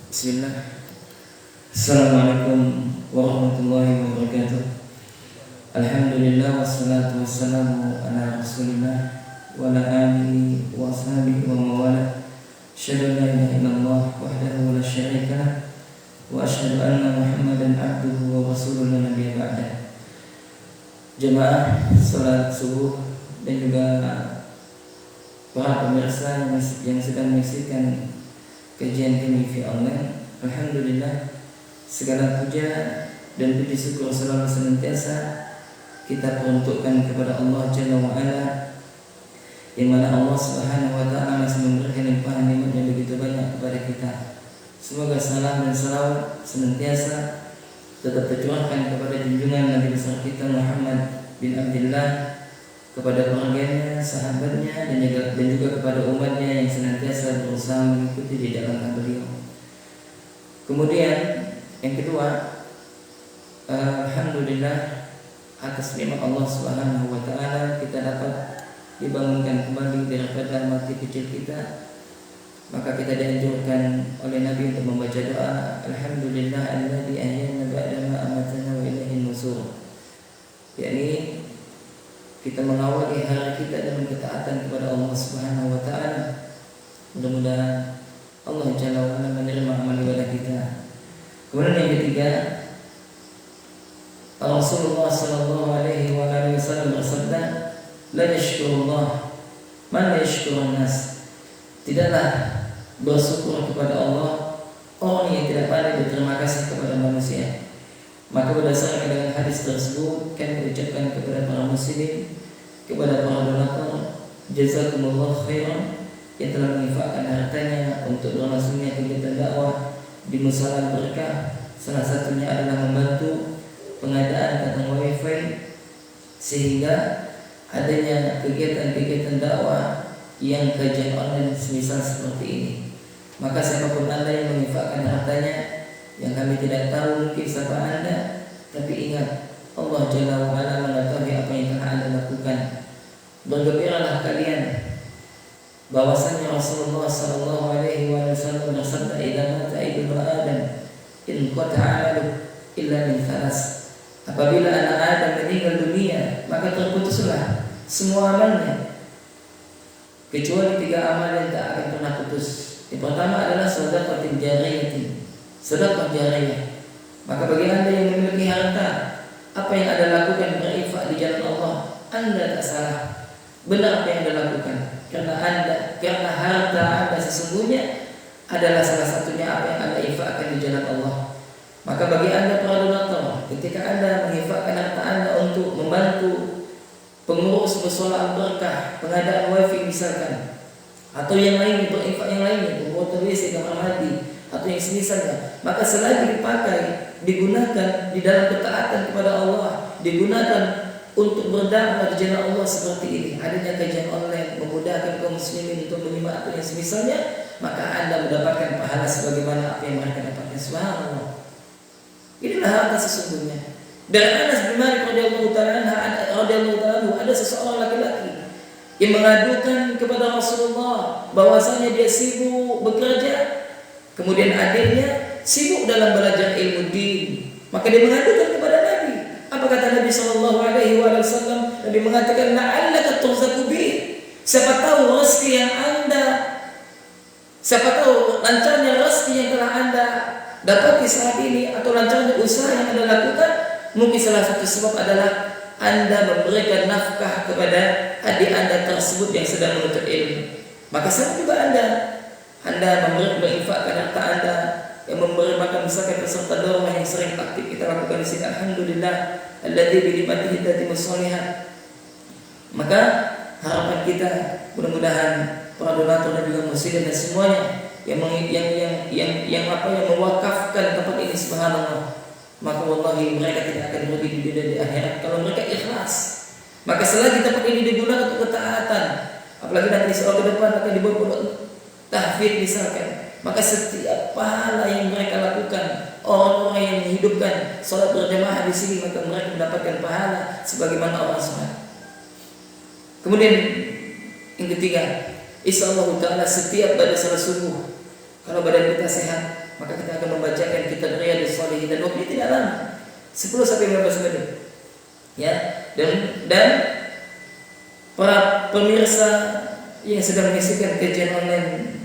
Bismillah. Assalamualaikum warahmatullahi wabarakatuh. Alhamdulillah wassalatu wassalamu ala Rasulillah wa ala alihi wa ashabihi wa mawala. Asyhadu an la ilaha illallah wahdahu la syarika lah wa asyhadu anna Muhammadan abduhu wa rasuluhu la nabiyya ba'dah. Jemaah salat subuh dan juga para pemirsa yang sedang menyaksikan kajian kami via online, alhamdulillah segala puja dan puji syukur selalu senantiasa kita peruntukkan kepada Allah Jalla wa Ala, yang mana Allah Subhanahu wa taala masih memberikan limpahan nikmat yang begitu banyak kepada kita. Semoga salam dan salawat senantiasa tetap tercurahkan kepada junjungan Nabi besar kita Muhammad bin Abdullah, kepada keluarganya, sahabatnya, dan juga kepada umatnya yang senantiasa berusaha mengikuti di jalan beliau. Kemudian yang kedua, alhamdulillah atas nikmat Allah Subhanahu wa taala kita dapat dibangunkan kembali daripada mati kecil kita. Maka kita dianjurkan oleh Nabi untuk membaca doa, alhamdulillah alladzi ahyana ba'da ma amatana wa ilaihin nusur. Yakni kita mengawali hari kita dalam ketaatan kepada Allah Subhanahu wa taala. Mudah-mudahan Allah Jalla wa Ala menerima amal ibadah kita. Kemudian yang ketiga, Rasulullah sallallahu alaihi wasallam bersabda, la yashkurullah man la yashkurun nas. Tidaklah bersyukur kepada Allah orang yang tidak pandai berterima kasih kepada manusia. Maka berdasarkan dengan hadis tersebut, kami ucapkan kepada para muslimin, kepada para donatur, jazakumullah khairan yang telah menginfakkan hartanya untuk berlangsungnya kegiatan dakwah di Musala Berkah. Salah satunya adalah membantu pengadaan datang wifi, sehingga adanya kegiatan-kegiatan dakwah yang kajian online semisal seperti ini. Maka siapapun Anda yang menginfakkan hartanya, yang kami tidak tahu mungkin siapa Anda, tapi ingat Allah Jalla wa Ala mengetahui apa yang telah Anda lakukan. Bergembiralah kalian bahwasanya Rasulullah sallallahu alaihi wasallam bersabda, "Idza mata ibnu Adam in qata'a 'amaluhu illa min thalas." Apabila anak Adam meninggal dunia, maka terputuslah semua amalnya kecuali 3 amal yang tak akan pernah putus. Yang pertama adalah sedekah jariyah. Sedekah jariyah. Maka bagi Anda yang memiliki harta, apa yang Anda lakukan berinfak di jalan Allah, Anda tak salah. Benar apa yang Anda lakukan, karena harta Anda sesungguhnya adalah salah satunya apa yang Anda infakkan di jalan Allah. Maka bagi Anda para donatur, ketika Anda menginfakkan harta Anda untuk membantu pengurus mushola berkah, pengadaan wifi misalkan, atau yang lain, berinfak yang lainnya, pembuatan WC, kamar mandi, atau yang semisalnya, maka selagi dipakai, digunakan di dalam ketaatan kepada Allah, digunakan untuk berdakwah di jalan Allah seperti ini, adanya kajian online memudahkan kaum muslimin untuk menyimak atau yang semisalnya, maka Anda mendapatkan pahala sebagaimana apa yang mereka dapatkan. Subhanallah. Inilah harta sesungguhnya. Dan Anas bin Malik radhiyallahu taala ada seseorang laki-laki yang mengadukan kepada Rasulullah bahwasanya dia sibuk bekerja, kemudian adiknya sibuk dalam belajar ilmu din. Maka dia mengadukan kepada Nabi. Apa kata Nabi sallallahu alaihi wasallam? Nabi mengatakan, la'allaka turzaqu bi. Siapa tahu rezeki yang Anda, siapa tahu lancarnya rezeki yang telah Anda dapati saat ini, atau lancarnya usaha yang Anda lakukan, mungkin salah satu sebab adalah Anda memberikan nafkah kepada adik Anda tersebut yang sedang menuntut ilmu. Maka sama juga Anda menginfakkan harta Anda, yang memberi makan misalkan peserta daurah yang sering aktif kita lakukan di sini. Alhamdulillah, alladzi bi ni'matihi tatimmus shalihat. Maka harapan kita mudah-mudahan para donatur dan juga muslimin dan semuanya yang mewakafkan tempat ini, subhanallah, maka wallahi mereka tidak akan rugi di dunia di akhirat kalau mereka ikhlas. Maka selagi tempat ini digunakan untuk ketaatan, apalagi nanti soal ke depan akan dibuat tahfidz misalkan, maka setiap pahala yang mereka lakukan, orang-orang yang menghidupkan sholat berjamaah di sini, maka mereka mendapatkan pahala sebagaimana orang sholat. Kemudian yang ketiga, insyaallah taala setiap pada salat subuh, kalau badan kita sehat, maka kita akan membacakan kitab Riyadhus Shalihin dan waktunya tidak lama, 10 sampai 15 menit. Ya, dan para pemirsa yang sedang menyaksikan kajian online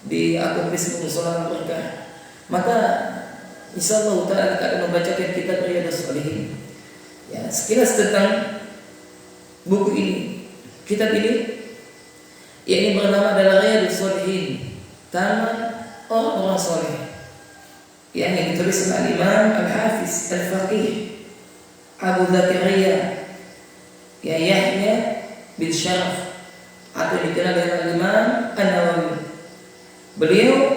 di akun Facebook Musola Berkah, maka insyaallah ta'ala kita akan membacakan kitab Riyadhus Shalihin. Ya, sekilas tentang buku ini, kitab ini yang bernama adalah Riyadhus Shalihin, taman orang-orang soleh, yang ditulis oleh Imam Al-Hafiz Al-Faqih Abu Zakaria ya Yahya bin Syaraf atau dikenal dengan Imam An-Nawawi. Beliau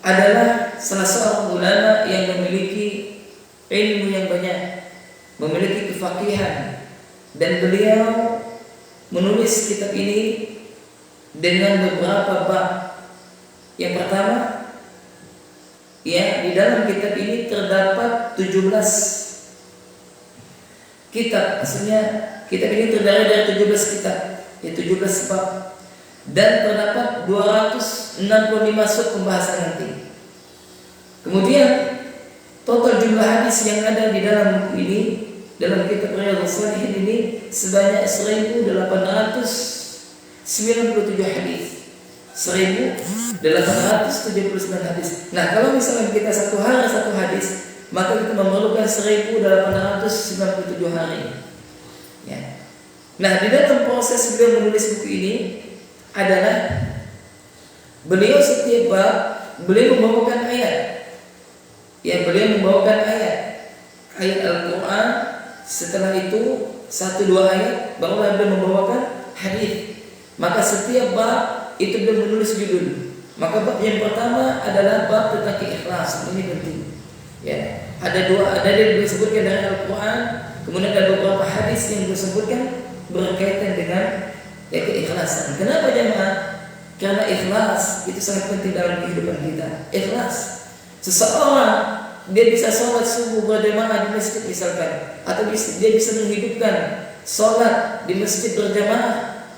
adalah salah seorang ulama yang memiliki ilmu yang banyak, memiliki kefaqihan, dan beliau menulis kitab ini dengan beberapa bab. Yang pertama, ya, di dalam kitab ini terdapat 17 kitab. Maksudnya kitab ini terdiri dari 17 kitab, ya 17 bab, dan terdapat 265 sub pembahasan nanti. Kemudian total jumlah hadis yang ada di dalam buku ini, dalam kitab Riyadhus Shalihin ini, sebanyak 1897 hadis. 1879 hadis. Nah, kalau misalnya kita satu hari satu hadis, maka kita memerlukan 1897 hari. Ya. Nah, di dalam proses beliau menulis buku ini adalah beliau setiap bab beliau membawakan ayat. Ya, beliau membawakan ayat Al-Quran. Setelah itu 1-2 ayat barulah beliau membawakan hadis. Maka setiap bab itu beliau menulis judul. Maka bab yang pertama adalah bab tentang ikhlas. Ini penting. Ya, ada yang disebutkan dari Al-Quran, kemudian ada beberapa hadis yang disebutkan berkaitan dengan keikhlasan. Kenapa jemaah? Karena ikhlas itu sangat penting dalam kehidupan kita. Ikhlas. Seseorang dia bisa sholat subuh berjamaah di masjid misalkan, atau dia bisa menghidupkan sholat di masjid berjamaah.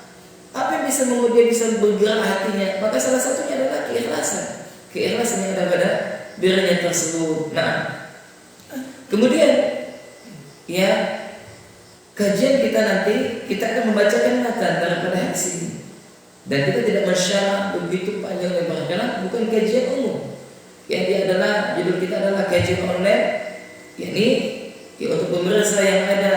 Apa yang bisa membuat dia bisa bergerak hatinya? Maka salah satunya adalah keikhlasan. Keikhlasan yang ada pada dirinya tersebut. Nah, kemudian ya, kajian kita nanti kita akan membacakan matan daripada hadis ini, dan kita tidak mensyarah begitu panjang lebar karena bukan kajian umum. Yang dia adalah judul kita adalah kajian online, yakni ya, untuk pemirsa yang ada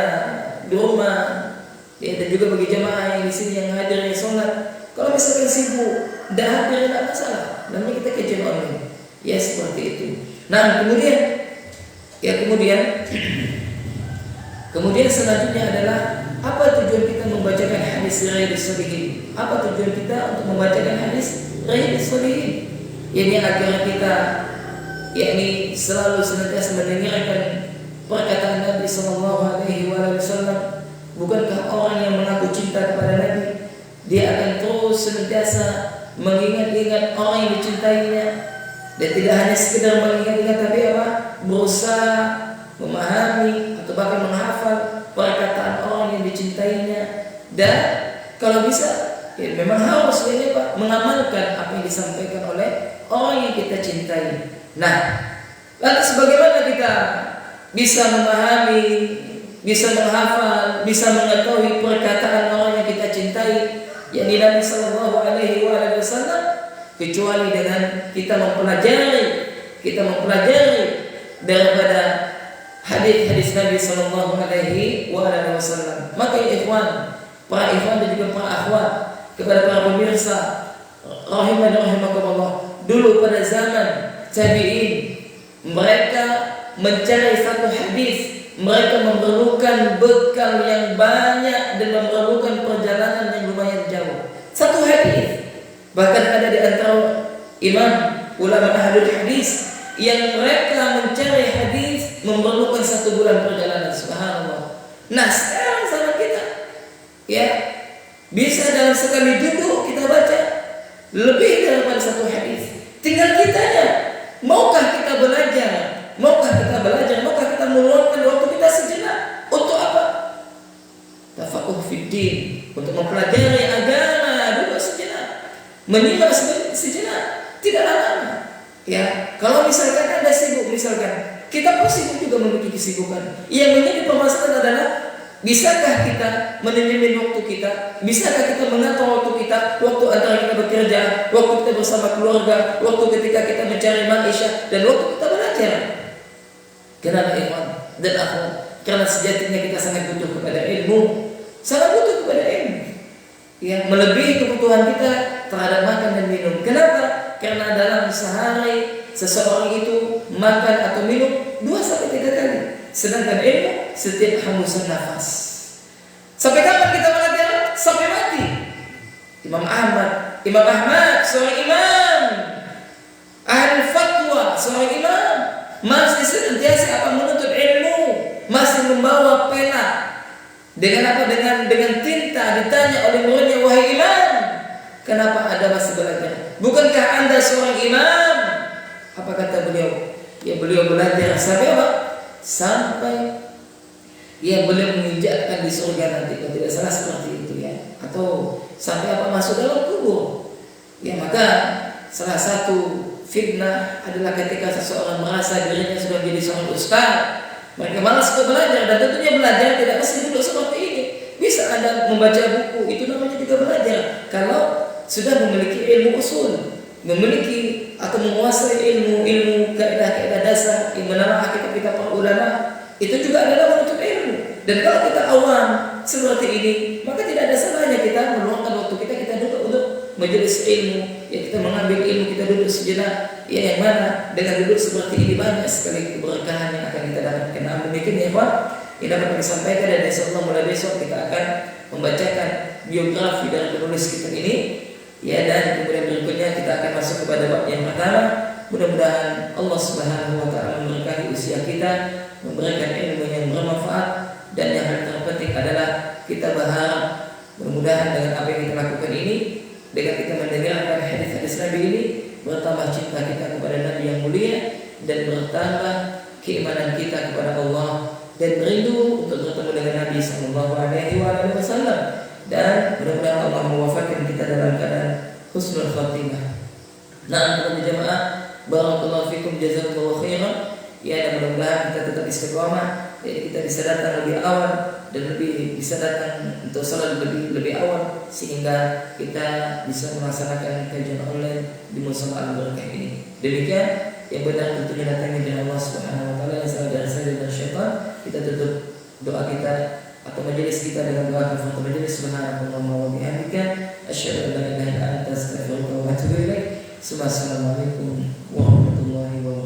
di rumah, ya, dan juga bagi jemaah yang di sini yang hadir yang sholat. Kalau misalkan sibuk, tidak hadir tidak masalah. Namanya kita kajian online. Ya, seperti itu. Nah, kemudian selanjutnya adalah apa tujuan kita membacakan hadis Riyadhus Shalihin? Apa tujuan kita untuk membacakan hadis Riyadhus Shalihin? Ini agar kita yakni selalu senantiasa mendengarkan perkataan Nabi SAW. Bukankah orang yang mengaku cinta kepada Nabi, dia akan terus senantiasa mengingat-ingat orang yang dicintainya, dan tidak hanya sekedar mengingat-ingat, tapi apa? Berusaha memahami atau bahkan menghafal perkataan orang yang dicintainya, dan kalau bisa ya memang harus ini Pak, mengamalkan apa yang disampaikan oleh orang yang kita cintai. Nah, lantas bagaimana kita bisa memahami, bisa menghafal, bisa mengetahui perkataan orang yang kita cintai, yakni Nabi Sallallahu Alaihi Wasallam, kecuali dengan kita mempelajari daripada hadis-hadis Nabi Sallallahu Alaihi Wasallam. Maka ya ikhwan, para ikhwan dan juga para akhwat, kepada para pemirsa rahimah dan rahimakumullah, dulu pada zaman tabi'in, mereka mencari satu hadis, mereka memerlukan bekal yang banyak dan memerlukan perjalanan yang lumayan jauh. Satu hadis, bahkan ada di antara imam ulama ahlul hadis yang mereka mencari hadis memerlukan 1 bulan perjalanan. Subhanallah. Nah, sekarang sama kita, ya, bisa dalam sekali duduk kita baca lebih daripada 1 hadis. Tinggal kitanya, maukah kita belajar? Maukah kita meluangkan waktu kita sejenak untuk apa? Tafaqquh fid din, untuk mempelajari agama dulu sejenak, menyimak sejenak, tidaklah lama. Ya, kalau misalkan Anda sibuk, misalkan kita pun sibuk juga memiliki kesibukan. Yang menjadi permasalahan adalah bisakah kita manajemen waktu kita? Bisakah kita mengatur waktu kita? Waktu antara kita bekerja, waktu kita bersama keluarga, waktu ketika kita mencari maisha, dan waktu kita belajar. Kenapa ikhwan dan akhwat? Karena sejatinya kita sangat butuh kepada ilmu, sangat butuh kepada ilmu. Ya, melebihi kebutuhan kita terhadap makan dan minum. Kenapa? Karena dalam sehari seseorang itu makan atau minum 2-3 kali. Sedangkan ilmu setiap hembusan nafas. Sampai kapan kita belajar? Sampai mati. Imam Ahmad seorang imam, ahli fatwa, seorang imam, masih senantiasa menuntut ilmu, masih membawa pena. Dengan apa? Dengan tinta ditanya oleh muridnya, wahai imam, kenapa Anda masih belajar? Bukankah Anda seorang imam? Apa kata beliau? Ya, beliau belajar sampai apa? Sampai ya beliau menginjakkan di surga nanti, kalau tidak salah seperti itu ya. Atau sampai apa? Masuk dalam kubur. Ya, maka salah satu fitnah adalah ketika seseorang merasa dirinya sudah menjadi seorang ustaz. Mereka malas untuk belajar, dan tentunya belajar tidak mesti duduk seperti ini. Bisa Anda membaca buku, itu namanya juga belajar. Kalau sudah memiliki ilmu usul, memiliki atau menguasai ilmu kaidah-kaidah dasar yang menelaah kitab para ulama, itu juga adalah menuntut ilmu. Dan kalau kita awam seperti ini, maka tidak ada salahnya kita meluangkan waktu kita duduk untuk majelis ilmu. Ya, kita mengambil ilmu, kita duduk sejenak. Ya, yang mana dengan duduk seperti ini banyak sekali keberkahan yang akan kita dapatkan. Nah, demikian ya Pak, ini dapat disampaikan, dan insyaallah mulai besok kita akan membacakan biografi dari penulis kitab ini. Ya, dan kemudian berikutnya kita akan masuk kepada bab yang pertama. Mudah-mudahan Allah Subhanahu wa taala memberkahi usia kita, memberikan ilmu yang bermanfaat, dan yang terpenting adalah kita berharap mudah-mudahan dengan apa yang kita lakukan ini, dengan kita mendengarkan hadis-hadis Nabi ini, bertambah cinta kita kepada Nabi yang mulia, dan bertambah keimanan kita kepada Allah, dan rindu untuk bertemu dengan Nabi sallallahu alaihi wasallam. Dan mudah-mudahan Allah mewafatkan kita dalam keadaan husnul khatimah. Nah, para jemaah, barakallahu fikum, jazakallahu khairan. Ya, dan mudah-mudahan kita tetap istiqamah. Jadi kita bisa datang lebih awal, dan bisa datang untuk salat lebih awal, sehingga kita bisa melaksanakan kajian online di musala al-barakah ini. Demikian yang benar tentunya datangnya dari Allah Subhanahu wa taala, yang salah dari saya dan syaitan. Kita tutup doa kita atau majelis kita dengan doa kafaratul majelis. Subhanallah wa bihamdika, asyhadu an la ilaha illa anta, astaghfiruka wa atubu ilaik. Assalamualaikum warahmatullahi wabarakatuh.